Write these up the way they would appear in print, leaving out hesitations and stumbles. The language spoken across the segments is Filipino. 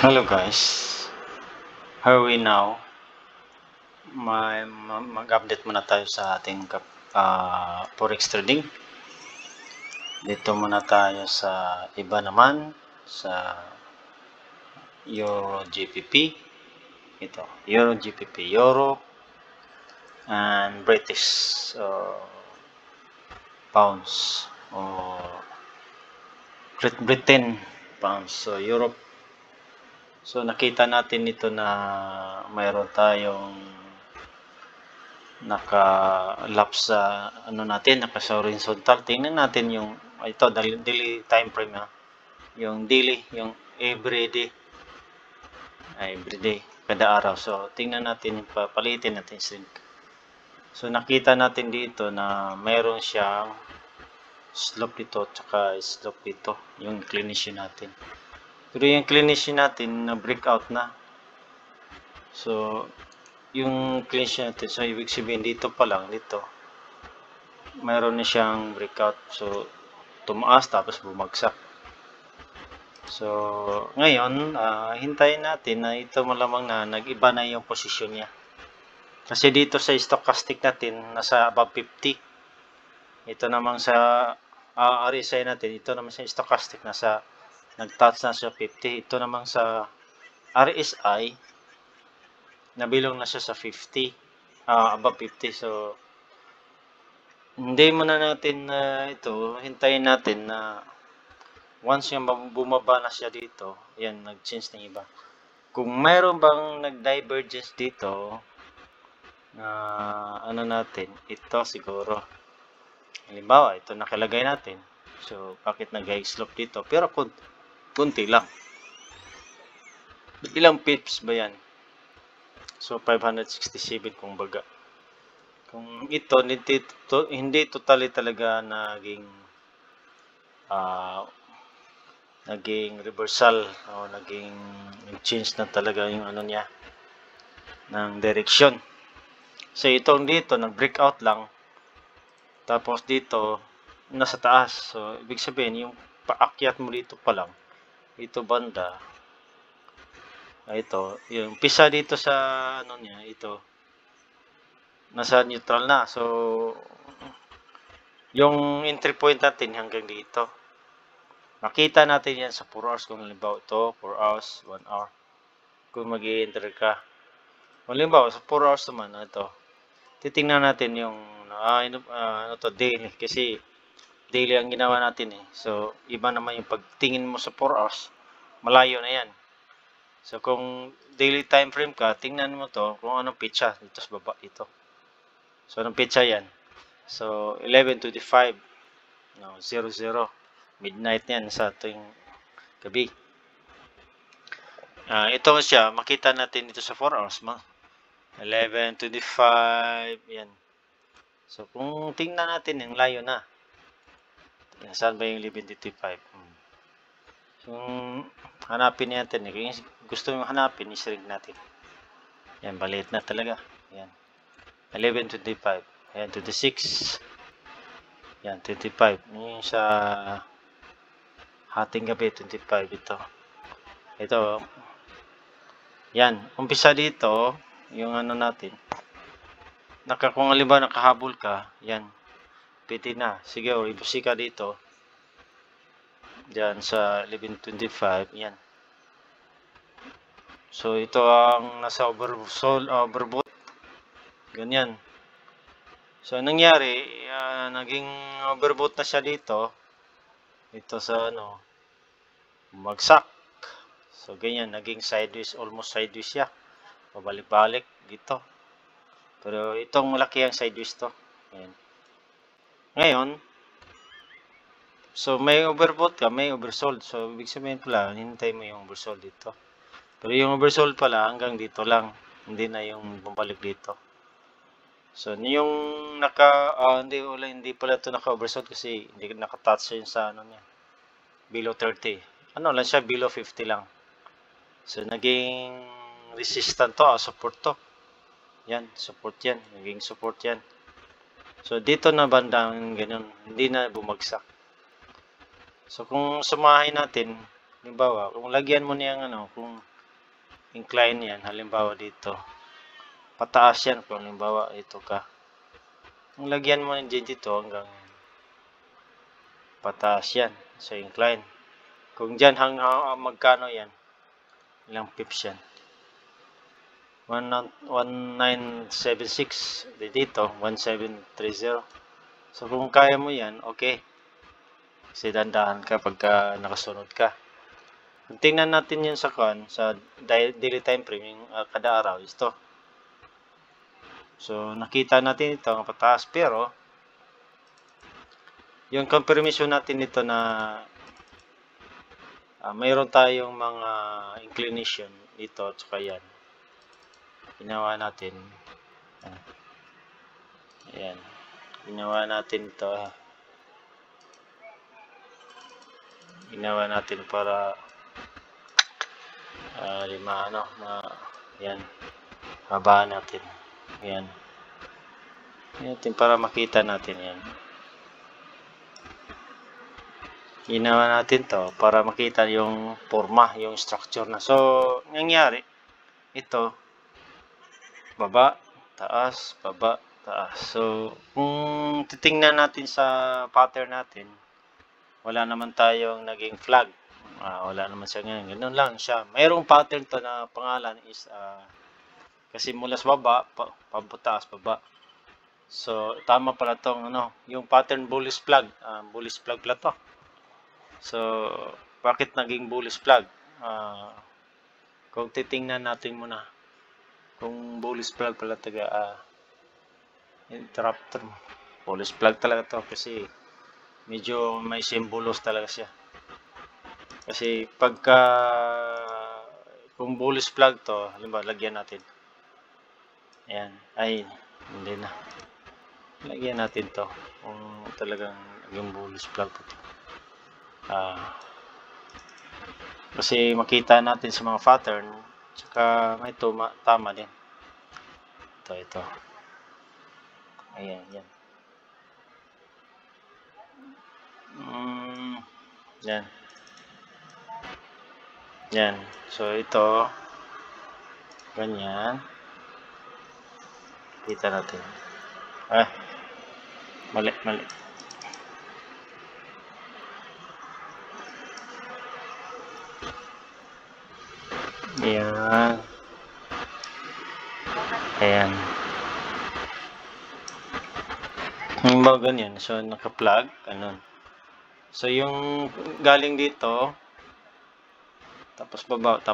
Hello guys, how are we now? Mag-update muna tayo sa ating forex trading. Dito muna tayo sa iba naman, sa Euro GBP. Ito, Euro GBP, Euro and British pounds or Great Britain pounds. So Europe. So nakita natin ito na mayroon tayong naka-lapse sa naka horizontal. Tingnan natin yung ito daily time frame yung daily, yung everyday kada araw. So tingnan natin, papalitin natin shrink. So nakita natin dito na mayroon siyang slope dito tsaka slope dito, yung inclination natin. Pero yung inclination natin na breakout na. So yung inclination natin, so ibig sabihin dito pa lang, dito mayroon na siyang breakout. So tumaas tapos bumagsak. So ngayon hintayin natin na ito malamang na nag-iba na yung posisyon niya. Kasi dito sa stochastic natin nasa above 50. Ito namang sa RSI natin, ito naman sa stochastic nasa nag-touch na sa 50. Ito namang sa RSI nabilong na siya sa 50, above 50. So hindi muna natin ito, hintayin natin na once yung bumaba na siya dito, yan, nag-change ng iba. Kung mayroon bang nag-divergence dito, natin, ito siguro. Halimbawa, ito nakalagay natin. So, bakit nag-slope dito? Pero kunti lang. Ilang pips ba yan? So, 567 kung baga. Kung ito, hindi totally talaga naging reversal o naging change na talaga yung niya ng direction. So itong dito nag-breakout lang, tapos dito nasa taas. So ibig sabihin yung paakyat mo dito pa lang, ito banda, ito yung pisa dito sa niya, ito nasa neutral na. So yung entry point natin hanggang dito, makita natin yan sa 4 hours. Kung halimbawa ito 4 hours, 1 hour, kung mag-i-enter ka, halimbawa sa 4 hours naman, ito titingnan natin yung daily, kasi daily ang ginawa natin So iba naman yung pagtingin mo sa 4 hours, malayo na yan. So kung daily time frame ka, tingnan mo to kung anong pitsa dito sa baba ito. So anong pitsa yan? So 11:25, 00 midnight yan sa ating gabi. Ito siya, makita natin dito sa 4 hours 11:25 yan. So kung tingnan natin yung layo na, saan ba yung 11:25? So hanapin natin, kung gusto nyo hanapin, i-shrink natin. Yan, maliit na talaga. Yan, 11:25. Yan, 26. Yan, 25. Yung sa hating gabi, 25 ito. Ito. Yan, umpisa dito, yung natin. Kung halimbawa nakahabol ka, yan, pwede na. Sige, ibusi ka dito. Diyan sa 11:25, yan. So ito ang nasa overbought. Ganyan. So nangyari, naging overbought na siya dito. Ito sa bumagsak. So ganyan, naging sideways, almost sideways siya. Pabalik-balik dito. Pero itong malaki ang sideways to. Ayan. Ngayon, so may overbought ka, may oversold. So ibig sabihin pala, hintay mo yung oversold dito. Pero yung oversold pala hanggang dito lang, hindi na yung bumalik dito. So yung hindi pala ito naka-oversold kasi hindi naka-touch yun sa niya, below 30. Lang siya, below 50 lang. So naging resistant to, support to. Yan, support yan, naging support yan. So dito na bandang ganun, hindi na bumagsak. So kung sumahin natin, Halimbawa, kung lagyan mo niyang kung incline yan, halimbawa dito, pataas yan kung halimbawa ito ka. Kung lagyan mo dito hanggang pataas yan, so incline. Kung dyan hanggang magkano yan, ilang pips yan? 1976, dito 1730. So kung kaya mo yan, okay. Kasi dandahan ka pagka nakasunod ka. Kung tingnan natin yun sa daily time frame, yung kada araw, ito. So nakita natin ito, ang pataas, pero yung confirmation natin dito na mayroon tayong mga inclination dito, tsaka yan. Ginawa natin. Ayan. Ginawa natin ito. Ginawa natin para yan. Habaan natin. Ayan. Natin para makita natin yan. Ginawa natin to para makita yung forma, yung structure na. So, nangyari, ito, baba, taas, baba, taas. So, kung titingnan natin sa pattern natin, wala naman tayong naging flag. Wala naman siya ngayon. Ganun lang siya. Mayroong pattern to na pangalan is, kasi mula sa baba, pabutaas, baba. So, tama pala tong, yung pattern bullish flag. Bullish flag pala to. So, bakit naging bullish flag? Kung titingnan natin muna, kung bullish flag pala interrupter, bullish flag talaga to kasi medyo may symbols talaga siya. Kasi pagka kung bullish flag to, halimbawa lagyan natin. Ayan, ay hindi na. Lagyan natin to kung talagang naging bullish flag po to. Kasi makita natin sa mga pattern, tsaka may tama din. Ito. Ayan, yan. Yan. Yan. So, ito, ganyan. Kita natin. Mali. Ayan. Ayan. Yung mga ganyan. So, naka-plug. Ganun. So, yung galing dito, tapos baba.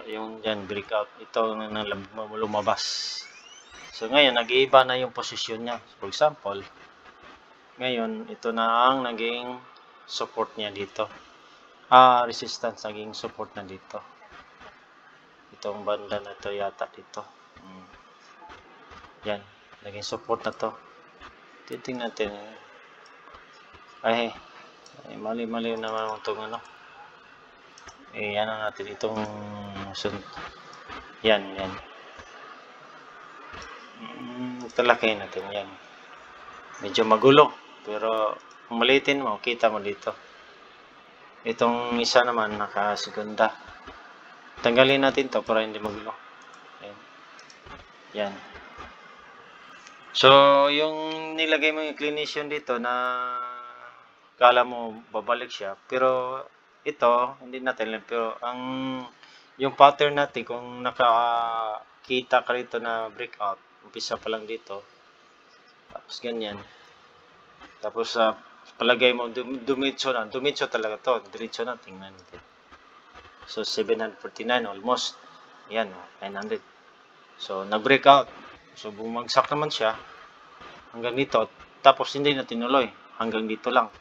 Yung dyan, breakout. Ito na lumabas. So, ngayon, nag-iiba na yung posisyon niya. For example, ngayon, ito na ang naging support niya dito. Resistance, naging support na dito. Itong banda na ito yata dito. Yan, naging support na to. Titingnan natin. Ay mali naman itong ano natin itong yan. Talakay natin yan. Medyo magulo, pero kung malitin mo, kita mo dito. Itong isa naman nakasegunda. Tanggalin natin to para hindi magulo. Yan. So, yung nilagay mo yung inclination dito na kala mo babalik siya, pero ito hindi natin, pero yung pattern natin, kung nakakita ka rito na breakout, umpisa pa lang dito, tapos ganyan, tapos palagay mo dumitso talaga to, diretso na, tingnan natin. So 749 almost, yan, 900. So nag-breakout, so bumagsak naman siya hanggang dito, tapos hindi na tinuloy, hanggang dito lang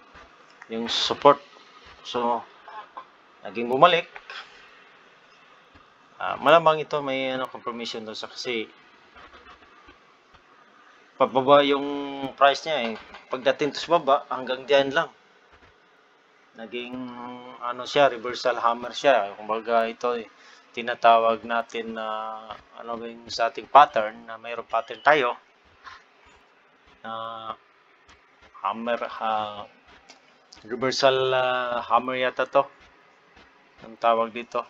yung support. So naging bumalik. Malamang ito may confirmation doon sa, kasi pababa yung price niya pagdating to sa baba, hanggang diyan lang. Naging siya, reversal hammer siya. Kumbaga ito tinatawag natin na yung sa ating pattern, na mayroong pattern tayo na hammer, reversal hammer yata to. ang tawag dito,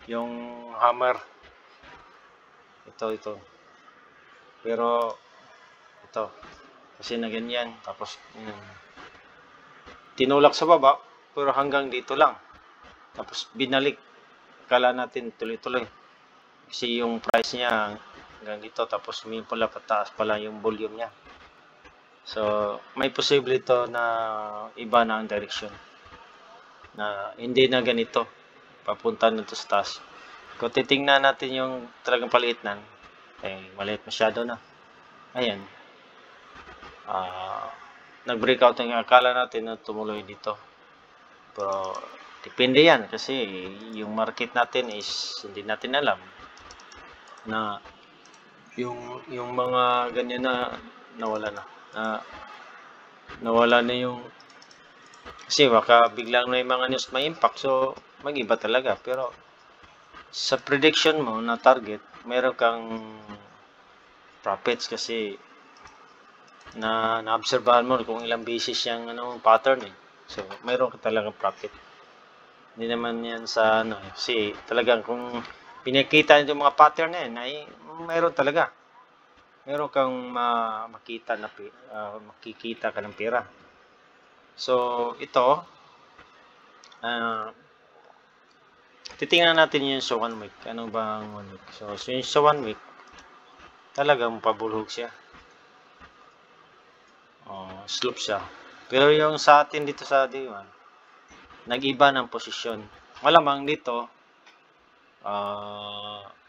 yung hammer. Ito. Pero ito, kasi na ganyan. Tapos tinulak sa baba, pero hanggang dito lang. Tapos binalik. Kala natin tuloy-tuloy. Kasi yung price niya hanggang dito. Tapos may pala pataas pala yung volume niya. So, may posible ito na iba na ang direction. Na hindi na ganito. Papunta na ito sa taas. Kung titingnan natin yung talagang paliit na, maliit masyado na. Ayan. Nag-breakout yung akala natin na tumuloy dito. Pero, depende yan. Kasi, yung market natin is, hindi natin alam na yung mga ganyan na nawala na. Nawala na yung kasi baka biglang may mga news may impact, so mag-iba talaga. Pero sa prediction mo na target, meron kang profits kasi na-obserbahan mo kung ilang beses yung pattern So meron ka talagang profit. Hindi naman yan sa kasi talagang kung pinakita yung mga pattern na yan ay meron talaga. Meron kang makikita ka ng pera. So, ito, titingnan natin yung sa 1 week. Ano ba ang 1 week? So yung sa 1 week, talagang pabulhog siya. Slope siya. Pero yung sa atin dito sa D1, nag-iba ng posisyon. Malamang dito,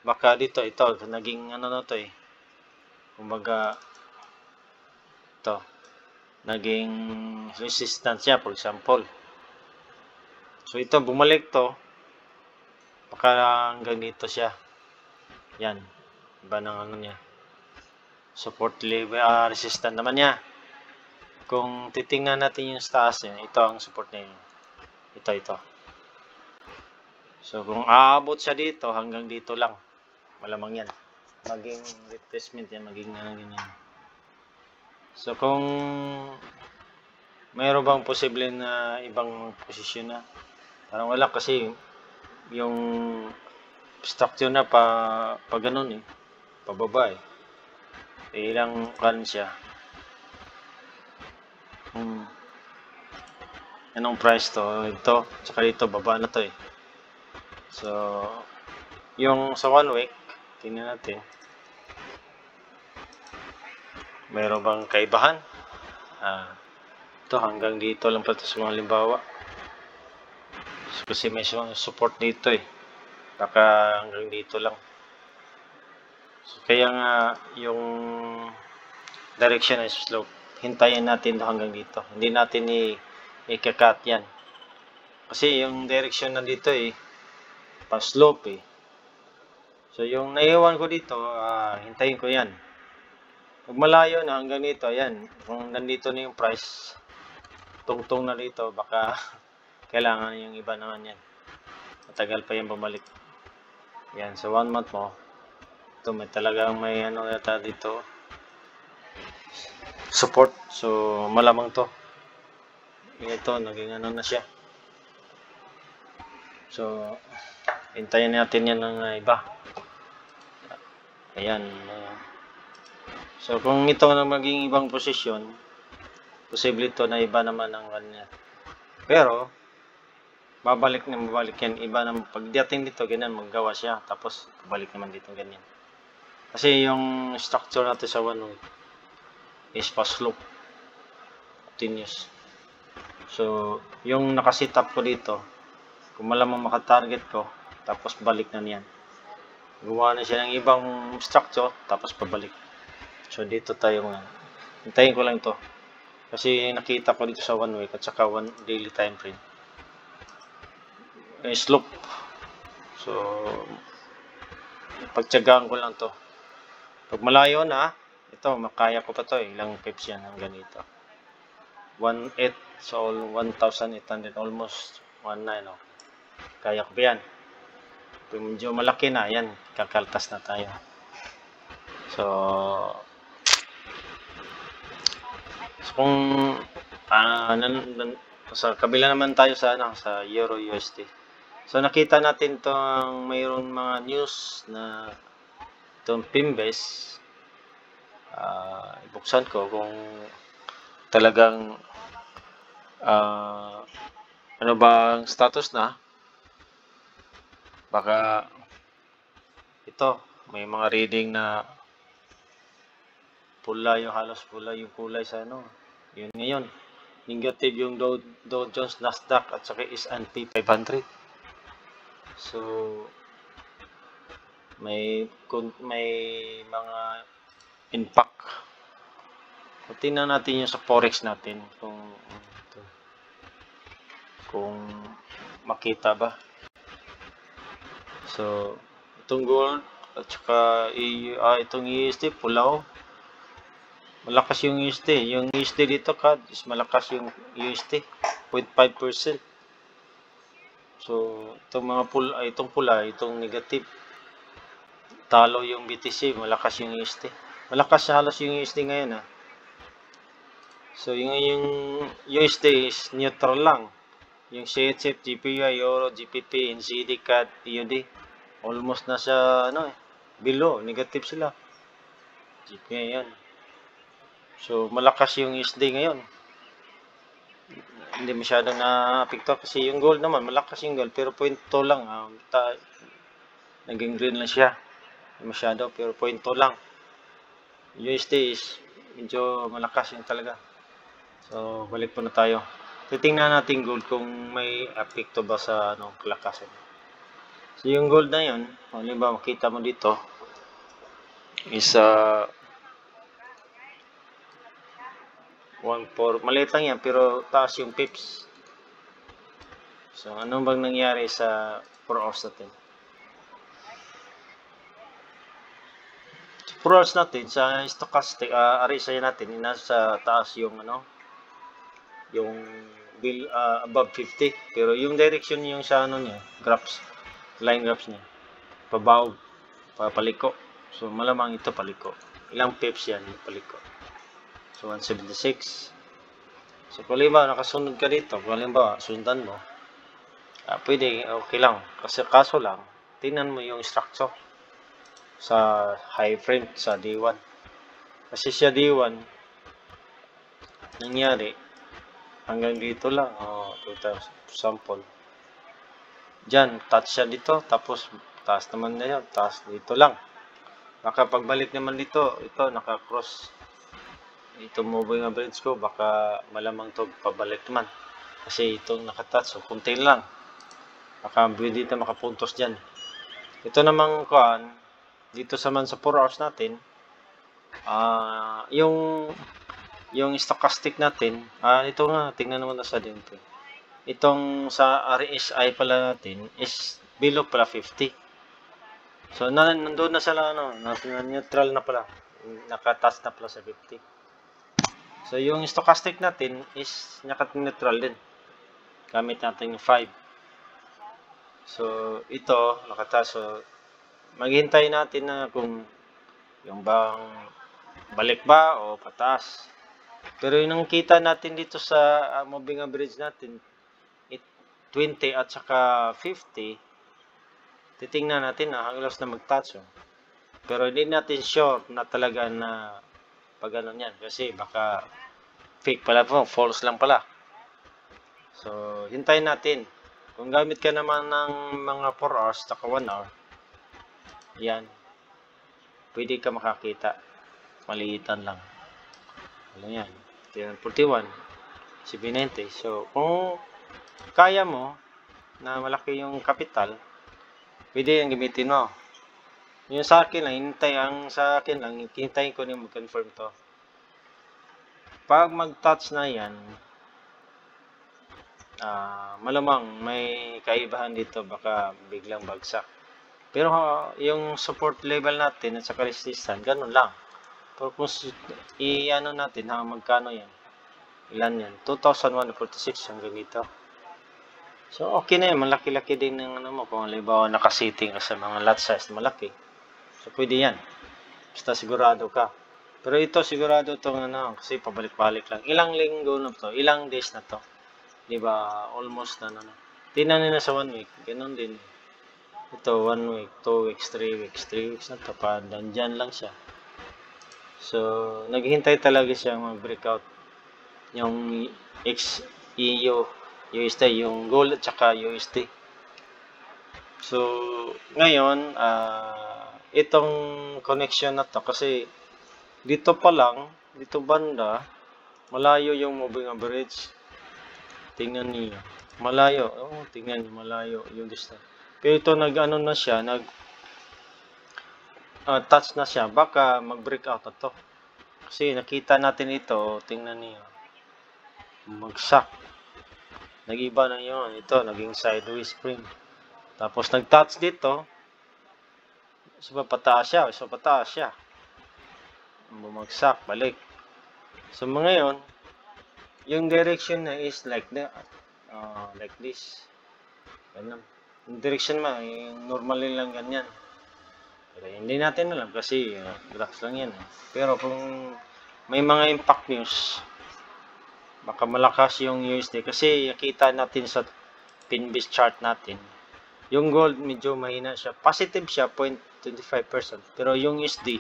baka dito, ito, naging na to kumbaga ito naging resistance siya, for example. So ito bumalik to, baka hanggang dito siya. Yan, iba ng niya, support level, resistance naman niya. Kung titingnan natin yung taas niya, ito ang support niya, ito. So kung aabot siya dito, hanggang dito lang, malamang yan maging retracement yan, maging ganyan. So kung mayroon bang posible na ibang posisyon na, parang wala kasi yung structure na pa ganun pababa ilang kan siya. Anong price to? Ito, tsaka dito baba na to So yung sa 1 week, tingnan natin. Mayroon bang kaibahan? Ito hanggang dito lang pala sa mga limbawa. So, kasi may support dito baka hanggang dito lang. So, kaya nga yung direction is slope. Hintayin natin hanggang dito. Hindi natin i-cut yan. Kasi yung direction na dito pa slope So yung naiwan ko dito, hintayin ko yan. Pag malayo na hanggang dito, ayan, kung nandito na yung price, tungtong na dito, baka kailangan yung iba naman yan. Matagal pa yan bumalik. Yan, sa 1 month mo, ito may talagang may yata dito, support. So, malamang to. Ito, naging na siya. So, hintayin natin yan ng iba. Ayan. So, kung ito na maging ibang posisyon, posible ito na iba naman ang kanya. Pero, babalik yan. Iba naman. Pagdating dito, ganyan, maggawa siya. Tapos, balik naman dito, ganyan. Kasi yung structure natin sa 1 week is pa slope. Continuous. So, yung nakasit up ko dito, kung malamang makatarget ko, tapos balik na niyan. Gumawa na siya ng ibang structure, tapos pabalik. So, dito tayo nga. Hintayin ko lang to. Kasi nakita ko dito sa 1 week at saka 1 daily time frame. Slope. So, pagtyagaan ko lang to. Pag malayo na, ito, makaya ko pa to ilang pips yan hanggang dito. 1.8, so 1,800, almost 1.9 Kaya ko pa yan. Pag medyo malaki na, yan, kakaltas na tayo. So kung Sa kabila naman tayo sa sa Euro USD. So nakita natin tong mayroon mga news na itong Pimbes. Ibuksan ko kung talagang ano ba ang status na. Baka ito may mga reading na pula yung halos pula yung kulay sa yun ngayon. Negative yung Dow Jones, Nasdaq at saka S&P 500. So may mga impact. Tingnan natin yung sa forex natin kung makita ba. So itong gold at saka itong USD pulaw. Malakas yung USD. Yung USD dito is malakas yung USD. 0.5%. So, itong pula, itong negative. Talo yung BTC, malakas yung USD. Malakas halos yung USD ngayon So, yung USD is neutral lang. Yung CHF, GPY, Euro, GPP, NZD, CAD, EUD, almost nasa below, negative sila. GPY yan. So, malakas yung USD ngayon. Hindi masyadong na-apekto kasi yung gold naman, malakas yung gold, pero 0.2 lang. Naging green lang siya. Hindi masyado, pero 0.2 lang. USD is medyo malakas yung talaga. So, balik po na tayo. Titingnan natin gold kung may apekto ba sa kalakasan. So, yung gold na yun, halimbawa makita mo dito, is 1.4. Maliit lang yan, pero taas yung pips. So, anong bang nangyari sa 4 hours natin? 4 hours natin, sa stochastic, RSI natin, nasa taas yung yung bill above 50. Pero yung direction yung sa niya, graphs, line graphs niya, pabaw, paliko. So, malamang ito paliko. Ilang pips yan, paliko. So, 176. So, kung halimbawa, nakasunod ka dito, kung halimbawa, sundan mo, pwede, okay lang. Kaso lang, tingnan mo yung structure sa high frame, sa D1. Kasi sa D1, nangyari, hanggang dito lang, sample. Diyan, touch siya dito, tapos taas naman na yan, taas dito lang. Baka pagbalik naman dito, ito, naka-cross. Ito moving average ko, baka malamang to pabalik naman. Kasi itong nakatouch, so kunti lang. Baka dito makapuntos dyan. Ito namang dito sa 4 hours natin, yung stochastic natin, ito nga, tingnan naman na sa dito. Itong sa RSI pala natin is below pala 50. So, nandun na sila, neutral na pala. Nakatouch na pala sa 50. So, yung stochastic natin is naka-neutral din. Gamit natin yung 5. So, ito, nakataas. So, maghintay natin na kung yung bang balik ba o pataas. Pero yung nakita natin dito sa moving average natin, 20 at saka 50, titingnan natin na halos na mag-touch. Pero hindi natin sure na talaga na pag yan. Kasi baka fake pala po, false lang pala. So, hintayin natin. Kung gamit ka naman ng mga 4 hours, saka 1 hour, yan, pwede ka makakita. Maliitan lang. Ano yan? 41, 790. So, kung kaya mo, na malaki yung capital, pwede yung gamitin mo. Yung sa akin lang, hintayin ko na mag-confirm to. Pag mag-touch na yan, malamang may kaibahan dito, baka biglang bagsak. Pero yung support level natin at saka resistance, ganun lang. Pero kung i-ano natin, magkano yan? Ilan yan? 2,146 hanggang dito. So, okay na yan. Malaki-laki din ng kung halimbawa nakasiting ka sa mga lot size, malaki. So, pwede yan. Basta sigurado ka. Pero ito, sigurado itong kasi pabalik-balik lang. Ilang linggo na to? Ilang days na to? Di ba? Almost na. Tingnan nila sa 1 week. Ganun din. Ito, 1 week, 2 weeks, 3 weeks. 3 weeks na tapad. Nandyan lang siya. So, naghihintay talaga siya mag-breakout. Yung XEU, USD, yung gold at saka USD. So, ngayon, itong connection na to, kasi dito pa lang, dito banda, malayo yung moving average. Tingnan niyo. Malayo. Oh, tingnan niyo, malayo yung distance. Pero ito nag-ano na siya, touch na siya. Baka mag-breakout na to. Kasi nakita natin ito, tingnan niyo. Magsak. Nag-iba na yun. Ito, naging sideways spring. Tapos nag-touch dito. So, pataas siya. Bumagsak, balik. So, ngayon, yung direction na is like that. Like this. Ganun. Yung direction yung normally lang ganyan. Pero hindi natin alam kasi graphs lang yan. Pero kung may mga impact news, baka malakas yung USD kasi nakita natin sa pin-based chart natin. Yung gold medyo mahina siya. Positive siya 0.25%. Pero yung USD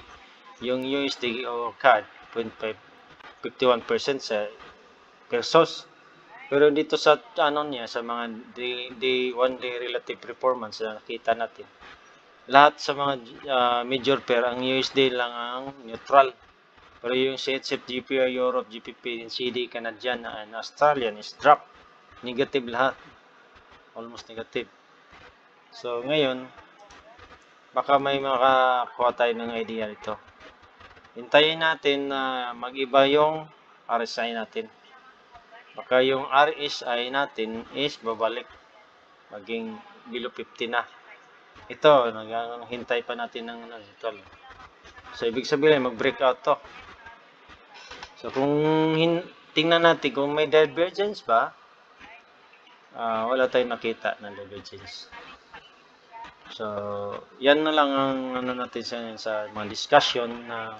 o CAD 0.51% sa pesos. Pero dito sa sa mga one day relative performance na nakita natin. Lahat sa mga major pair, ang USD lang ang neutral. Pero yung CHF, GPR, Europe, GBP, NCD, Canadian, and Australian is drop. Negative lahat. Almost negative. So, ngayon, baka may makakuha tayo ng idea nito. Hintayin natin na mag-iba yung RSI natin. Baka yung RSI natin is babalik. Maging below 50 na. Ito, hintay pa natin ng neutral. So, ibig sabihin, mag-breakout to. So, kung tingnan natin kung may divergence ba, wala tayong nakita ng divergence. So, yan na lang ang natin sa mga discussion na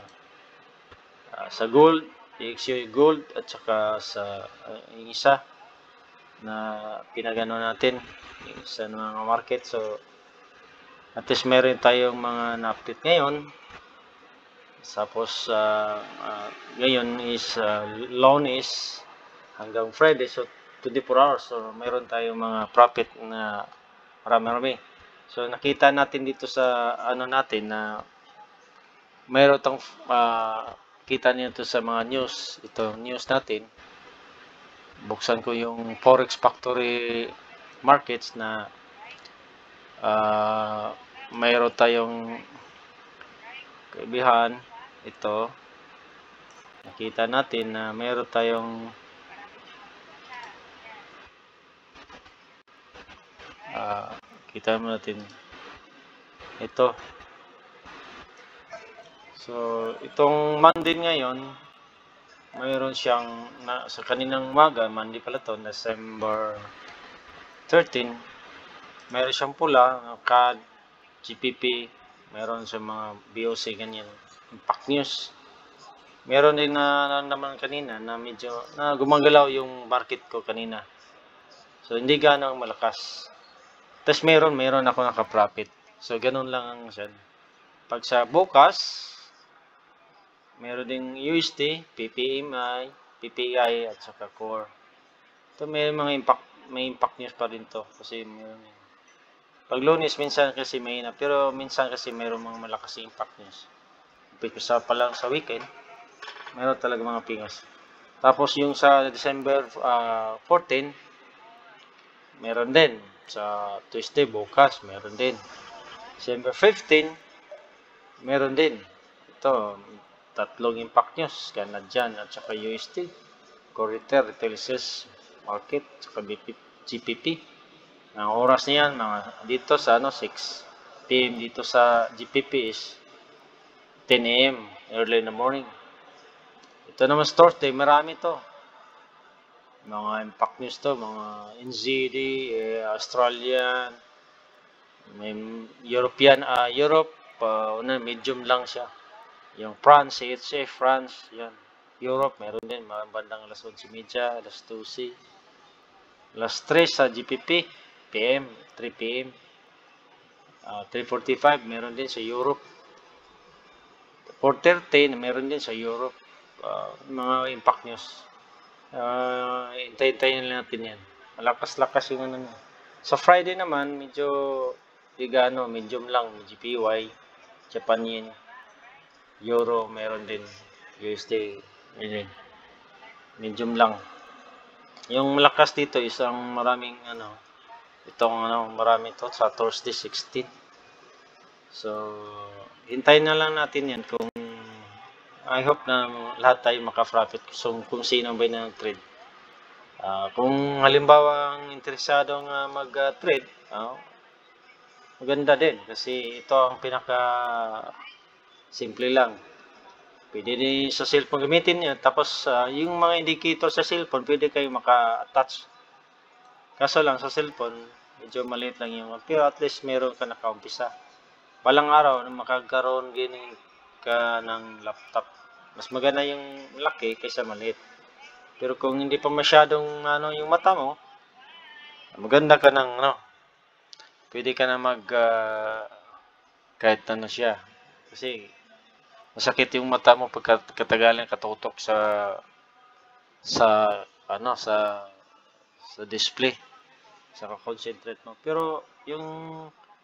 sa gold, XU gold at saka sa yung isa na pinagano natin sa mga market. So, at least meron tayong mga na-update ngayon. Tapos, ngayon is Lunes hanggang Friday. So, 24 hours. So, meron tayong mga profit na marami-rami. So, nakita natin dito sa natin na meron itong kita niyo ito sa mga news. Ito, news natin. Buksan ko yung Forex Factory Markets na mayroon tayong kaibihan. Ito. Nakita natin na mayroon tayong kita mo natin ito. So, itong Monday ngayon, mayroon siyang sa kaninang umaga, Monday pala to, December 13, mayroon siyang pula, CAD, GPP, mayroon sa mga BOC, ganyan, impact news. Meron din na naman kanina na medyo gumagalaw yung market ko kanina. So, hindi ganang malakas. Tapos meron ako naka-profit. So, ganun lang ang siya. Pag sa bukas, meron ding USD, PPMI, PPI at saka core. Ito may mga impact news pa rin to kasi meron. Pag Lunes minsan kasi mahina, pero minsan kasi meron mga malakas impact news. Umpisa pa lang sa weekend, meron talaga mga pingas. Tapos yung sa December 14, meron din. Sa Tuesday bukas, meron din. December 15, meron din. Ito, tatlong impact news, Canadian at saka USD, core retail sales market, saka GPP. Ang oras niyan, mga dito sa 6 PM, dito sa GPP is 10 AM, early in the morning. Ito naman Thursday, marami to. Mga impact news to, mga NZD, Australian, may European, Europe, medium lang siya. Yung France, CHF, France, yan. Europe, meron din, mga bandang alas 11:30, alas 12. Alas 3 sa GPP, PM, 3 PM. 3:45 meron din sa Europe. 4:30 meron din sa Europe. Mga impact news. Hintay-hintayin lang natin yan. Malakas-lakas yung ano. Sa Friday naman, medyo medium lang. GPY, Japan Yen, Euro, meron din. USD, yun. Medium lang. Yung malakas dito, maraming marami to sa Thursday 16. So, hintayin na lang natin yan kung I hope na lahat tayo maka-profit kung sino ba yung trade. Kung halimbawa ang interesado nga mag-trade, maganda din kasi ito ang pinaka simple lang. Pwede din sa cellphone gamitin niya. Tapos yung mga indicator sa cellphone, pwede kayo maka-attach. Kaso lang sa cellphone, medyo maliit lang yung pero at least meron ka nakaumpisa. Palang araw na makakaroon ka ng laptop. Mas maganda yung laki kaysa maliit. Pero kung hindi pa masyadong yung mata mo, maganda ka ng pwede ka na kahit siya. Kasi masakit yung mata mo pag katagalan katutok sa display. Saka concentrate mo. Pero yung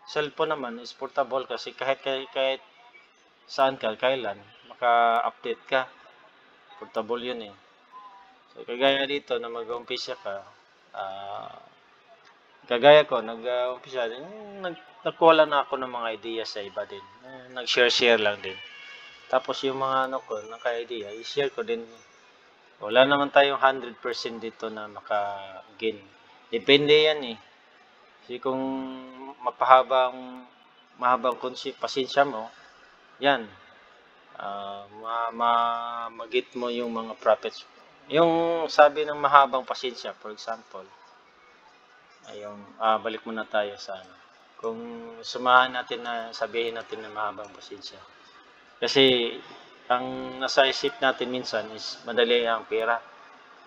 cellphone naman is portable kasi kahit saan ka, kailan, maka-update ka. Portable yun eh. So, kagaya dito na mag-umpisa ka, kagaya ko, nag-umpisa din, nagkuha na ako ng mga ideas sa iba din. Nag-share lang din. Tapos yung mga naka-idea, i-share ko din. Wala naman tayong 100% dito na maka-gain. Depende yan eh. Kasi kung mahabang pasensya mo, yan, mag-get mo yung mga profits. Yung sabi ng mahabang pasensya, for example, ayun, balik muna tayo sa kung sumahan natin na sabihin natin na mahabang pasensya. Kasi ang nasa isip natin minsan is madali ang pera.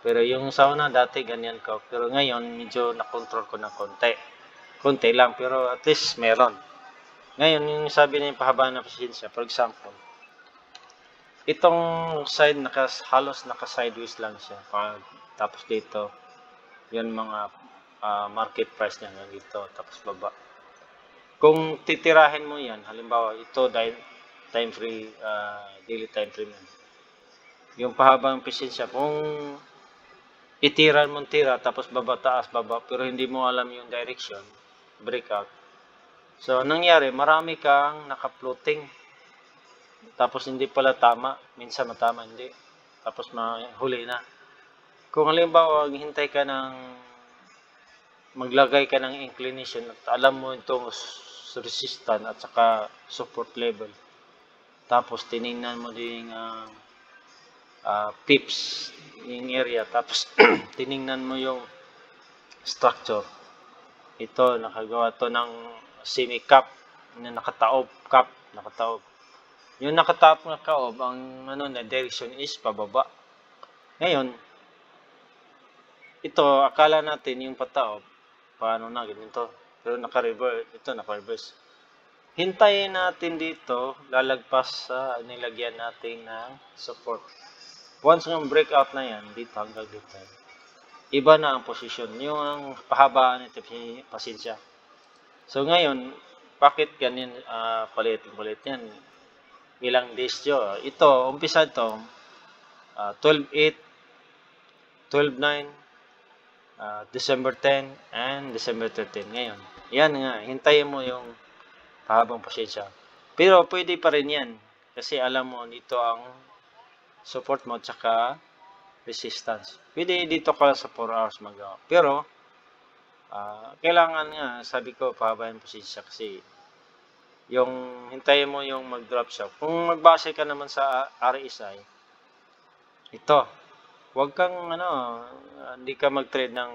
Pero yung sa una dati ganyan ko. Pero ngayon medyo na-control ko ng konti. Konti lang pero at least meron. Ngayon yung sabi na yung pahaba ng pasensya, for example, itong side halos naka-sideways lang siya. Tapos dito, yun mga market price niya hanggang dito, tapos baba. Kung titirahin mo yan, halimbawa ito dahil daily time frame yan. Yung pahabang pasensya, kung itiran mong tira, tapos baba, taas, baba, pero hindi mo alam yung direction, breakout. So, nangyari, marami kang naka-floating. Tapos hindi pala tama, minsan matama, hindi. Tapos mahuli na. Kung halimbawa, hintay ka maglagay ka ng inclination at alam mo itong resistance at saka support level. Tapos tiningnan mo din pips yung area. Tapos tiningnan mo yung structure. Ito, nakagawa to ng semi-cap na nakataob. Yung nakataob na kaob, ang direction is pababa. Ngayon, ito, akala natin yung pataob, paano na, ganito. Pero naka-reverse. Hintayin natin dito, lalagpas sa nilagyan natin ng support. Once ng breakout na yan, dito hanggang dito, iba na ang posisyon. Yung ang pahabaan nito, pasensya. So ngayon, bakit ganyan palit yan? Ilang days yun? Ito, umpisa ito, 12/8, 12/9, December 10, and December 13. Ngayon, yan nga, hintayin mo yung pahabang pasensya. Pero pwede pa rin yan. Kasi alam mo, dito ang support mo, tsaka resistance. Pwede dito ka sa 4 hours magawa. Pero, kailangan nga, sabi ko, pahabayan pasensya kasi yung hintayin mo yung mag-drop siya. Kung magbase ka naman sa RSI, ito, huwag kang hindi ka mag-trade ng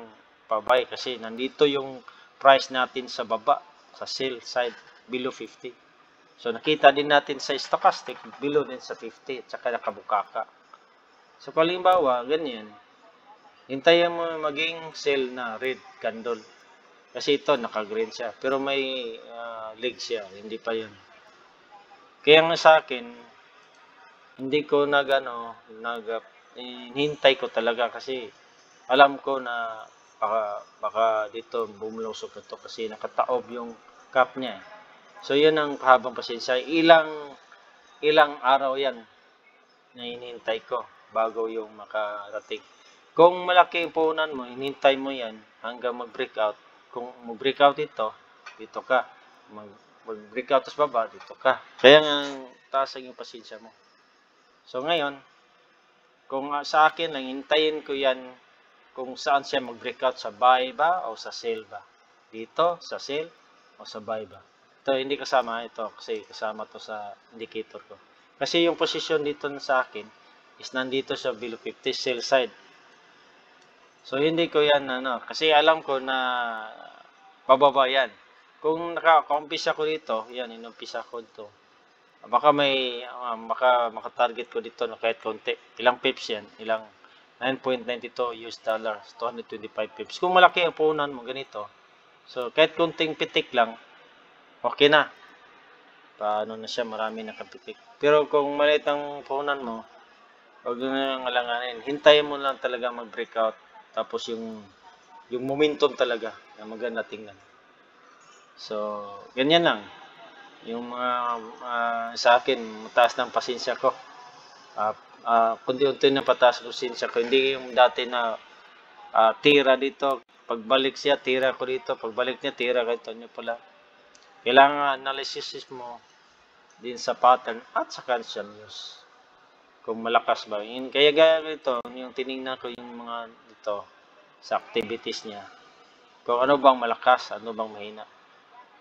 pabay kasi nandito yung price natin sa baba, sa sell side, below 50. So, nakita din natin sa stochastic, below din sa 50, at saka nakabukaka. So, halimbawa, ganyan, Hintayin mo maging sell na red candle. Kasi ito, naka-green siya. Pero may leg siya. Hindi pa yun. Kaya nga sa akin, hindi ko hintay ko talaga kasi alam ko na baka dito bumulusok ito kasi nakataob yung cup niya. So, yun ang kahabang pasensya. Ilang araw yan na hinihintay ko bago yung makarating. Kung malaki yung puhunan mo, hinihintay mo yan hanggang mag-breakout. Kung mag-breakout ito, dito ka. Mag-breakout sa baba, dito ka. Kaya nga, taas ang yung pasensya mo. So, ngayon, kung sa akin lang, hintayin ko yan kung saan siya mag-breakout, sa buy ba o sa sell ba. Dito, sa sell o sa buy ba. Ito, hindi kasama ito kasi kasama to sa indicator ko. Kasi yung position dito sa akin is nandito sa below 50 sell side. So, hindi ko yan, kasi alam ko na bababa yan. Kung naka-umpisa ko dito, yan, inumpisa ko ito. Baka maka-target ko dito na kahit konti. Ilang pips yan? Ilang 9.92 US dollars, 225 pips. Kung malaki ang puhunan mo, ganito. So, kahit konting pitik lang, okay na. Paano na siya, marami nakapitik. Pero kung maliit ang puhunan mo, huwag na alanganin. Hintayin mo lang talaga mag-breakout. Tapos yung momentum talaga na maganda tingnan. So, ganyan lang. Yung sa akin, mataas ng pasensya ko. Kundi-unti na pataas ng pasensya ko. Hindi yung dati na tira dito. Pagbalik siya, tira ko dito. Pagbalik niya, tira ko dito. Niya pala. Kailangan analysis mo din sa pattern at sa cancel news. Kung malakas ba. Kaya gaya ito, yung tinignan ko yung mga dito sa activities niya. Kung ano bang malakas, ano bang mahina.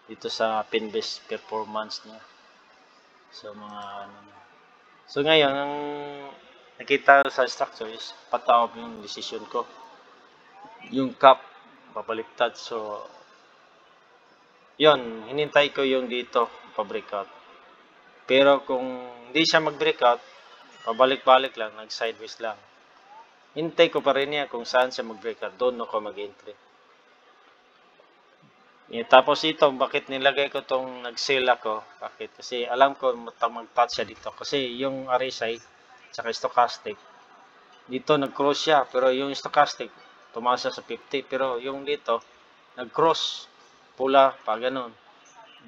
Dito sa pin-based performance niya. So, So, ngayon, ang nakita sa structure is pataob yung decision ko. Yung cup, babaliktad. So, yun, hinintay ko yung dito, pa-breakout. Pero kung hindi siya mag-breakout, pabalik-balik lang, nag-sideways lang. Hintay ko pa rin niya kung saan siya mag-breakout. Doon ako mag-entry. Tapos ito, bakit nilagay ko itong nag-sell ako? Bakit? Kasi alam ko mag-touch siya dito. Kasi yung RSI, saka stochastic, dito nag-cross siya. Pero yung stochastic, tumaas siya sa 50. Pero yung dito, nag-cross. Pula, pa ganun.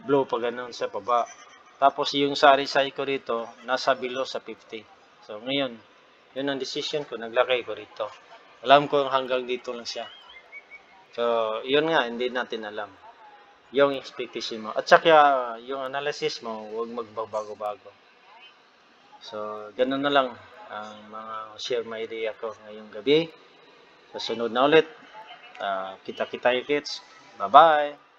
Blue, pa ganun sa baba. Tapos yung sa RSI ko dito, nasa below sa 50. So ngayon, yun ang decision ko, naglagay ko dito. Alam ko hanggang dito lang siya. So, yun nga, hindi natin alam. Yung expectation mo. At saka, yung analysis mo, huwag magbabago-bago. So, ganun na lang ang mga share my idea ko ngayong gabi. Sa sunod na ulit, kita-kita kids. Bye-bye!